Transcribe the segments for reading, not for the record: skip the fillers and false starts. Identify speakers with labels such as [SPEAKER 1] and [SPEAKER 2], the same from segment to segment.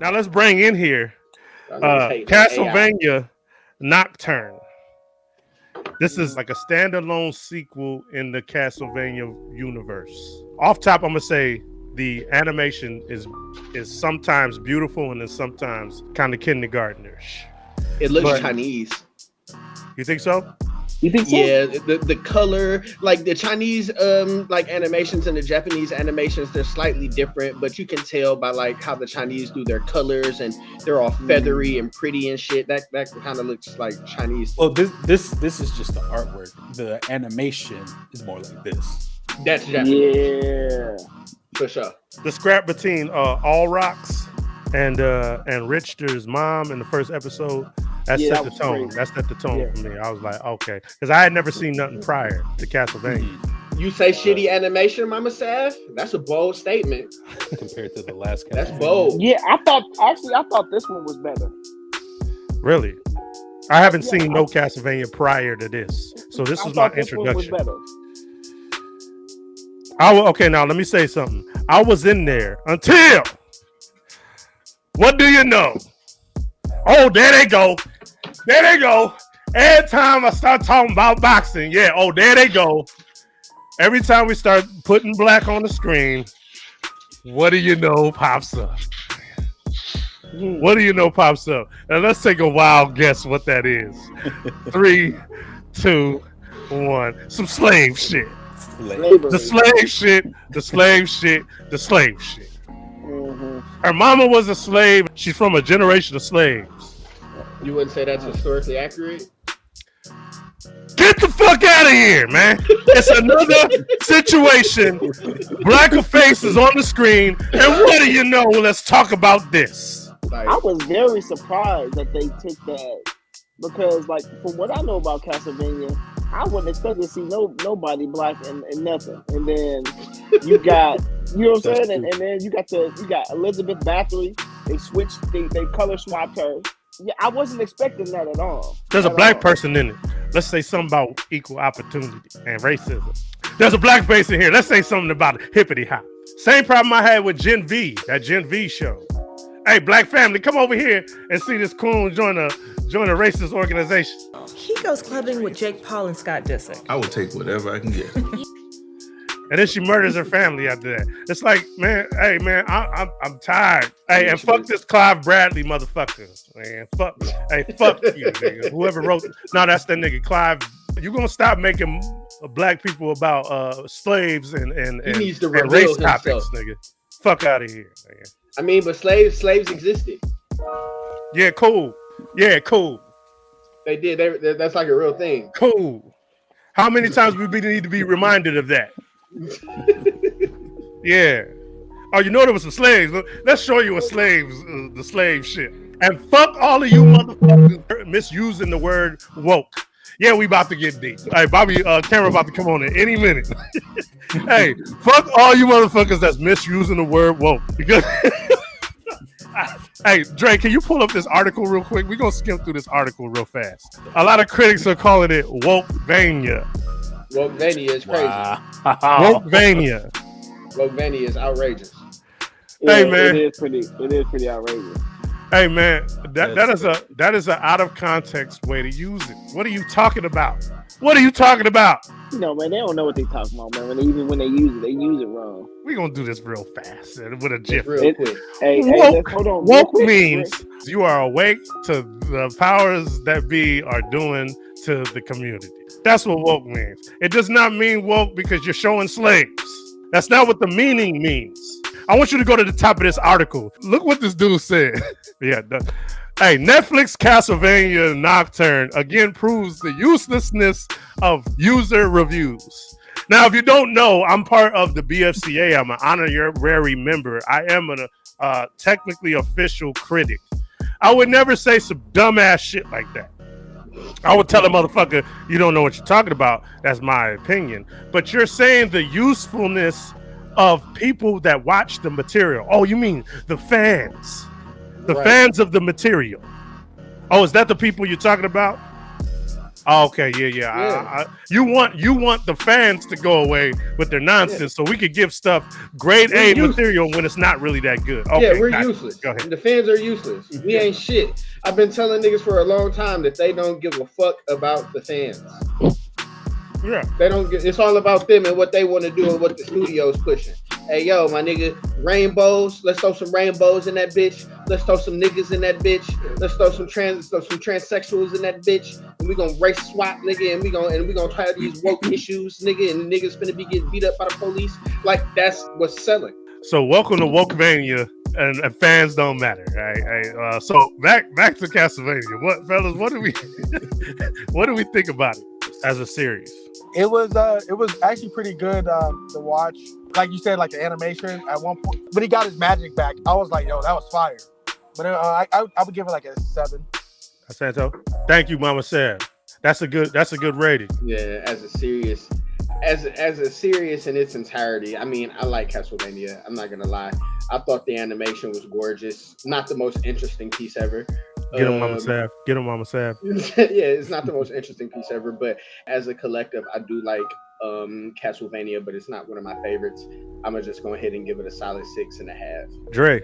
[SPEAKER 1] Now let's bring in here Castlevania Nocturne. This is like a standalone sequel in the Castlevania universe. Off top, I'm gonna say the animation is sometimes beautiful and then sometimes kind of kindergartnerish.
[SPEAKER 2] It looks Chinese.
[SPEAKER 1] You think so?
[SPEAKER 3] You think so?
[SPEAKER 2] Yeah, the color, like the Chinese like animations and the Japanese animations, they're slightly different, but you can tell by like how the Chinese do their colors and they're all feathery and pretty and shit. That kind of looks like Chinese.
[SPEAKER 4] Well, this is just the artwork. The animation is more like this.
[SPEAKER 2] That's Japanese.
[SPEAKER 3] Yeah.
[SPEAKER 2] For sure.
[SPEAKER 1] The scrap between All Rocks and Richter's mom in the first episode. That set the tone. Crazy. That set the tone for me. I was like, okay, because I had never seen nothing prior to Castlevania.
[SPEAKER 2] You say shitty animation, Mama Sav? That's a bold statement
[SPEAKER 4] compared to the last.
[SPEAKER 2] That's bold.
[SPEAKER 3] Yeah, I thought this one was better.
[SPEAKER 1] Really, I haven't seen no Castlevania prior to this, so this was my introduction. Okay, now let me say something. I was in there until. What do you know? Oh, there they go. There they go. Every time I start talking about boxing, there they go. Every time we start putting black on the screen, what do you know pops up? What do you know pops up? And let's take a wild guess what that is. 3, 2, 1. Some slave shit. The slave shit. The slave shit. The slave shit. Her mama was a slave. She's from a generation of slaves.
[SPEAKER 2] You wouldn't say that's historically accurate?
[SPEAKER 1] Get the fuck out of here, man. It's another situation. Blacker face is on the screen. And what do you know? Let's talk about this.
[SPEAKER 3] I was very surprised that they took that. Because, like, from what I know about Castlevania, I wouldn't expect to see nobody black and nothing. And then you got, you know what I'm saying? And then you got Elizabeth Bathory. They color swapped her. Yeah, I wasn't expecting that at all.
[SPEAKER 1] There's a black person in it. Let's say something about equal opportunity and racism. There's a black face in here. Let's say something about hippity hop. Same problem I had with Gen V, that Gen V show. Hey, black family, come over here and see this coon join a racist organization.
[SPEAKER 5] He goes clubbing with Jake Paul and Scott Disick.
[SPEAKER 6] I will take whatever I can get.
[SPEAKER 1] And then she murders her family after that. It's like, man, hey, man, I'm tired. Hey, and fuck this Clive Bradley motherfucker, man. Fuck you, nigga. Whoever wrote, no, that's that nigga Clive. You gonna stop making black people about slaves and race topics, nigga. Fuck out of here, man.
[SPEAKER 2] I mean, but slaves existed.
[SPEAKER 1] Yeah, cool.
[SPEAKER 2] They did. That's like a real thing.
[SPEAKER 1] Cool. How many times we need to be reminded of that? Yeah. Oh, you know there was some slaves. Let's show you the slave shit. And fuck all of you motherfuckers misusing the word woke. Yeah, we about to get deep. Hey, Bobby, camera about to come on in any minute. Hey, fuck all you motherfuckers that's misusing the word woke. Because hey, Dre, can you pull up this article real quick? We're gonna skim through this article real fast. A lot of critics are calling it Wokevania.
[SPEAKER 2] Wokevania is crazy.
[SPEAKER 1] Wow. Wokevania.
[SPEAKER 2] Wokevania is outrageous.
[SPEAKER 3] Yeah,
[SPEAKER 1] hey man,
[SPEAKER 3] it is pretty outrageous.
[SPEAKER 1] Hey man, that is an out of context way to use it. What are you talking about? What are you talking about?
[SPEAKER 3] You know, man, they don't know what they talking about, man. When they use it wrong.
[SPEAKER 1] We're gonna do this real fast and with a jiff.
[SPEAKER 2] Real quick.
[SPEAKER 3] Hold on.
[SPEAKER 1] Woke means you are awake to the powers that be are doing to the community. That's what woke means. It does not mean woke because you're showing slaves. That's not what the meaning means. I want you to go to the top of this article. Look what this dude said. Hey, Netflix Castlevania Nocturne again proves the uselessness of user reviews. Now, if you don't know, I'm part of the BFCA. I'm an honorary member. I am a technically official critic. I would never say some dumbass shit like that. I would tell a motherfucker, you don't know what you're talking about. That's my opinion. But you're saying the usefulness of people that watch the material. Oh, you mean the fans. The fans of the material. Oh, is that the people you're talking about? Oh, okay, yeah. You want the fans to go away with their nonsense, so we could give stuff grade A material when it's not really that good. Okay,
[SPEAKER 2] yeah, we're useless.
[SPEAKER 1] Go ahead.
[SPEAKER 2] The fans are useless. We ain't shit. I've been telling niggas for a long time that they don't give a fuck about the fans.
[SPEAKER 1] Yeah,
[SPEAKER 2] they don't. It's all about them and what they want to do and what the studio's pushing. Hey, yo, my nigga, rainbows. Let's throw some rainbows in that bitch. Let's throw some niggas in that bitch. Let's throw some transsexuals in that bitch. And we gonna race swap, nigga. And we gonna try these woke issues, nigga. And the niggas finna be getting beat up by the police. Like that's what's selling.
[SPEAKER 1] So welcome to Wokemania, and fans don't matter. Right? So back to Castlevania. What do we think about it as a series?
[SPEAKER 6] It was actually pretty good to watch. Like you said, like the animation at one point when he got his magic back, I was like, yo, that was fire. But I would give it like a 7.
[SPEAKER 1] Santo, thank you, Mama Sam. That's a good rating.
[SPEAKER 2] Yeah, as a serious in its entirety. I mean, I like Castlevania. I'm not gonna lie. I thought the animation was gorgeous. Not the most interesting piece ever.
[SPEAKER 1] Get him, Mama Sav. Get him, Mama Sav.
[SPEAKER 2] Yeah, it's not the most interesting piece ever, but as a collective, I do like Castlevania, but it's not one of my favorites. I'm gonna just go ahead and give it a solid 6.5.
[SPEAKER 1] Dre,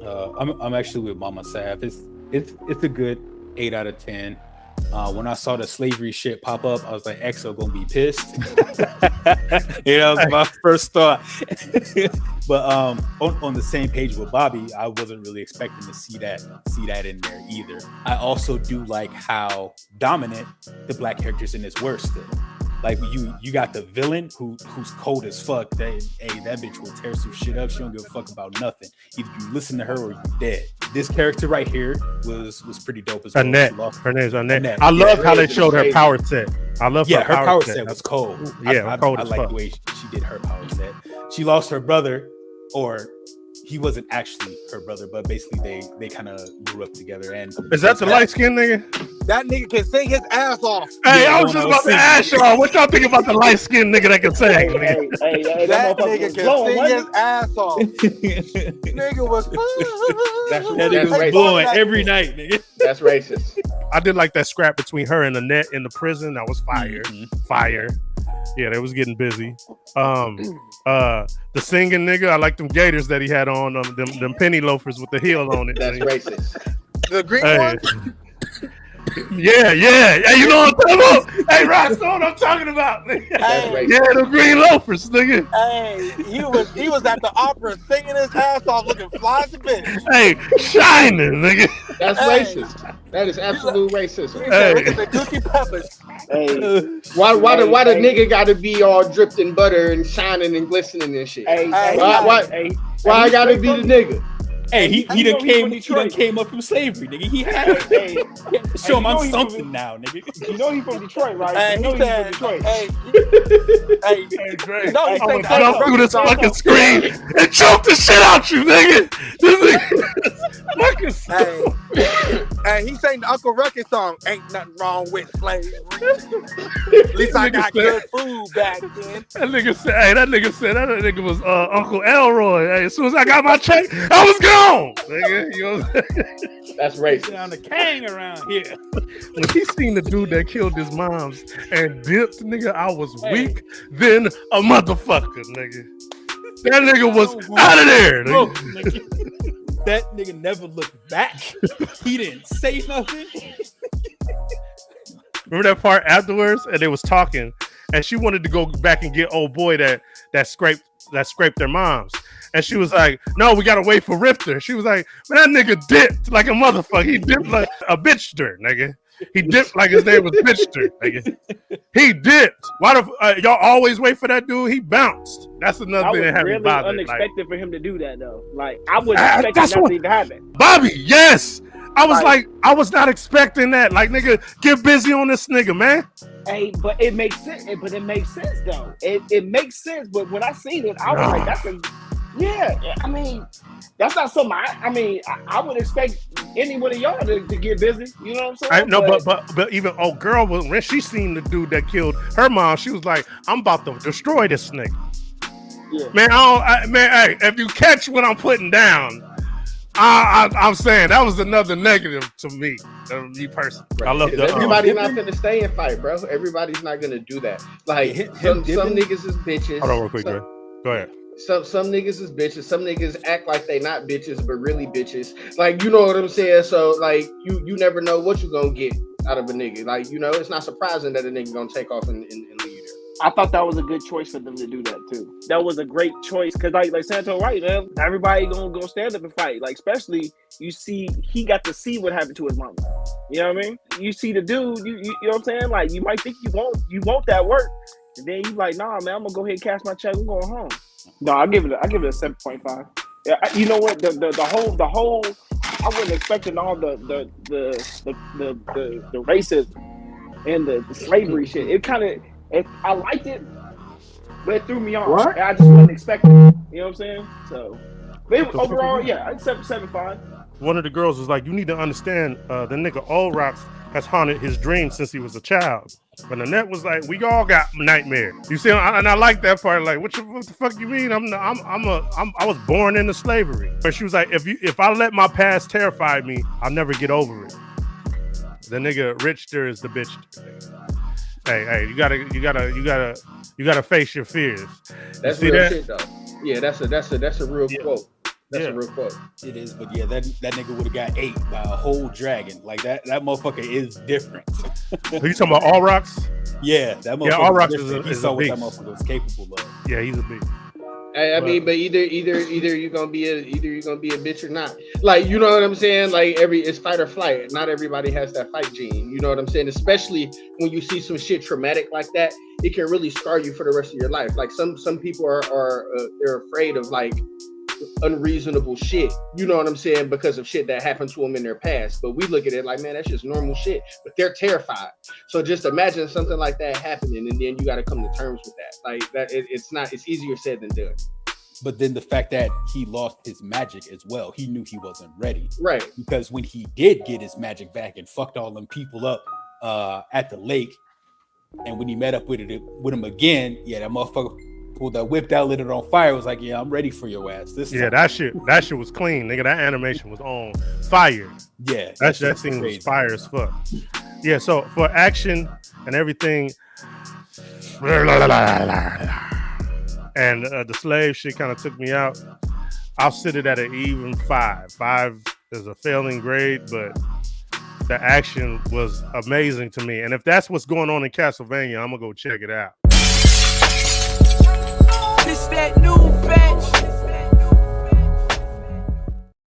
[SPEAKER 4] I'm actually with Mama Sav. It's a good 8 out of 10. When I saw the slavery shit pop up, I was like, EXO gonna be pissed. That was my first thought. But on the same page with Bobby, I wasn't really expecting to see that in there either. I also do like how dominant the black characters in this were still. Like you got the villain who's cold as fuck. That bitch will tear some shit up. She don't give a fuck about nothing. Either you listen to her or you dead. This character right here was pretty dope as well.
[SPEAKER 1] Annette. Her name's Annette. I love how they showed her power set. I love her power set
[SPEAKER 4] was cold.
[SPEAKER 1] Yeah,
[SPEAKER 4] I like the way she did her power set. She lost her brother, or he wasn't actually her brother, but basically they kind of grew up together. And
[SPEAKER 1] is that the light skinned nigga?
[SPEAKER 6] That nigga can sing his ass off.
[SPEAKER 1] Hey, I was just about to ask y'all, what y'all think about the light skinned nigga that can sing?
[SPEAKER 6] Hey, that nigga can sing his ass off. Nigga was
[SPEAKER 4] that nigga was blowing every night, nigga.
[SPEAKER 2] That's racist.
[SPEAKER 1] I did like that scrap between her and Annette in the prison. That was fire. Fire. Yeah, they was getting busy. The singing nigga, I like them gaiters that he had on, them penny loafers with the heel on it.
[SPEAKER 2] That's racist.
[SPEAKER 6] The green one?
[SPEAKER 1] Yeah. Hey, you know what I'm talking about? Hey, Ross, know what I'm talking about?
[SPEAKER 6] Hey,
[SPEAKER 1] yeah, the green loafers, nigga.
[SPEAKER 6] Hey, he was at the opera singing his ass off, looking fly as a bitch.
[SPEAKER 1] Hey, shining, nigga.
[SPEAKER 2] That's racist. That is absolute racism.
[SPEAKER 6] Hey, look at the Gucci peppers.
[SPEAKER 2] Hey, why the nigga got to be all dripped in butter and shining and glistening and shit? Why I got to be the nigga?
[SPEAKER 4] Hey, he done came up from slavery, nigga. He had it. Show him I'm something now, nigga.
[SPEAKER 3] You know he's from Detroit, right?
[SPEAKER 6] Hey,
[SPEAKER 3] you know he's from Detroit.
[SPEAKER 1] Hey, Dre,
[SPEAKER 6] you know
[SPEAKER 1] I'm gonna jump through this fucking screen and choke the shit out you, nigga. This nigga
[SPEAKER 6] Hey, he sang the Uncle Ruckus song. Ain't nothing wrong with slavery. At least I got good food back then.
[SPEAKER 1] That nigga said that was Uncle Elroy. Hey, as soon as I got my check, I was gone. Nigga, you know
[SPEAKER 2] that's racist.
[SPEAKER 4] Down the king around here.
[SPEAKER 1] When he seen the dude that killed his moms and dipped, nigga, I was weak than a motherfucker, nigga. That nigga was out of there, nigga.
[SPEAKER 4] That nigga never looked back. He didn't say nothing.
[SPEAKER 1] Remember that part afterwards, and they was talking, and she wanted to go back and get old boy that scraped their moms. And she was like, no, we gotta wait for Rifter. She was like, man, that nigga dipped like a motherfucker. He dipped like a bitchster, nigga. He dipped like his name was bitchster, nigga. He dipped. Why the y'all always wait for that dude? He bounced. That's another thing that had me bothered.
[SPEAKER 3] Unexpected for him to do that though. Like I wouldn't expect that to even happen.
[SPEAKER 1] Bobby, yes. I was not expecting that. Like, nigga, get busy on this nigga, man.
[SPEAKER 3] Hey, but it makes sense. But it makes sense though. It makes sense. But when I seen it, I was like, I mean, that's not something. I would expect any one of y'all to get busy. You know what I'm saying?
[SPEAKER 1] But even girl, when she seen the dude that killed her mom, she was like, I'm about to destroy this nigga. Yeah. Man, hey, if you catch what I'm putting down, I'm saying that was another negative to me personally. I love the
[SPEAKER 2] everybody not gonna stay and fight, bro. Everybody's not gonna do that. Like some niggas is bitches.
[SPEAKER 1] Hold on real quick, Dre. Go ahead.
[SPEAKER 2] Some niggas is bitches. Some niggas act like they not bitches, but really bitches. Like, you know what I'm saying? So like you never know what you gonna get out of a nigga. Like, you know, it's not surprising that a nigga gonna take off and leave there.
[SPEAKER 3] I thought that was a good choice for them to do that too. That was a great choice because, like Santo, right, man. Everybody gonna stand up and fight. Like, especially you see, he got to see what happened to his mama. You know what I mean? You see the dude. You know what I'm saying? Like, you might think you want that work, and then you like, nah, man, I'm gonna go ahead and cash my check. I'm going home. No, I give it a 7.5. Yeah, you know what? The whole. I wasn't expecting all the racism and the slavery shit. It kind of. I liked it, but it threw me off.
[SPEAKER 2] What?
[SPEAKER 3] I just wasn't expecting it. You know what I'm saying? So, but overall, yeah, I'd 7.5.
[SPEAKER 1] One of the girls was like, "You need to understand, the nigga Old Rocks has haunted his dreams since he was a child." But Annette was like, "We all got nightmares." You see, and I like that part. Like, what the fuck you mean? I was born into slavery. But she was like, "If I let my past terrify me, I'll never get over it." The nigga Richter is the bitch. Hey, you gotta face your fears.
[SPEAKER 2] That's real shit though. Yeah, that's a real quote. That's a real quote.
[SPEAKER 4] It is, but yeah, that nigga would have got ate by a whole dragon. Like that motherfucker is different.
[SPEAKER 1] Are you talking about All Rocks?
[SPEAKER 4] Yeah, that motherfucker.
[SPEAKER 1] Yeah, All Rocks
[SPEAKER 4] is
[SPEAKER 1] a
[SPEAKER 4] saw what
[SPEAKER 1] beast.
[SPEAKER 4] that motherfucker was capable of.
[SPEAKER 1] Yeah, he's a beast.
[SPEAKER 2] I mean, but either you're gonna be a bitch or not. Like, you know what I'm saying? Like it's fight or flight. Not everybody has that fight gene. You know what I'm saying? Especially when you see some shit traumatic like that, it can really scar you for the rest of your life. Like some people are they're afraid of like unreasonable shit. You know what I'm saying? Because of shit that happened to them in their past. But we look at it like, man, that's just normal shit. But they're terrified. So just imagine something like that happening, and then you got to come to terms with that. Like that, it's easier said than done.
[SPEAKER 4] But then the fact that he lost his magic as well, he knew he wasn't ready.
[SPEAKER 2] Right.
[SPEAKER 4] Because when he did get his magic back and fucked all them people up at the lake, and when he met up with him again, yeah, that motherfucker pulled that whip out, lit it on fire. Was like, yeah, I'm ready for your ass. This time.
[SPEAKER 1] that shit was clean, nigga. That animation was on fire.
[SPEAKER 4] Yeah,
[SPEAKER 1] that scene was fire as fuck. Yeah, so for action and everything, and the slave shit kind of took me out. I'll sit it at an even 5. 5 is a failing grade, but the action was amazing to me. And if that's what's going on in Castlevania, I'm gonna go check it out.
[SPEAKER 7] It's that new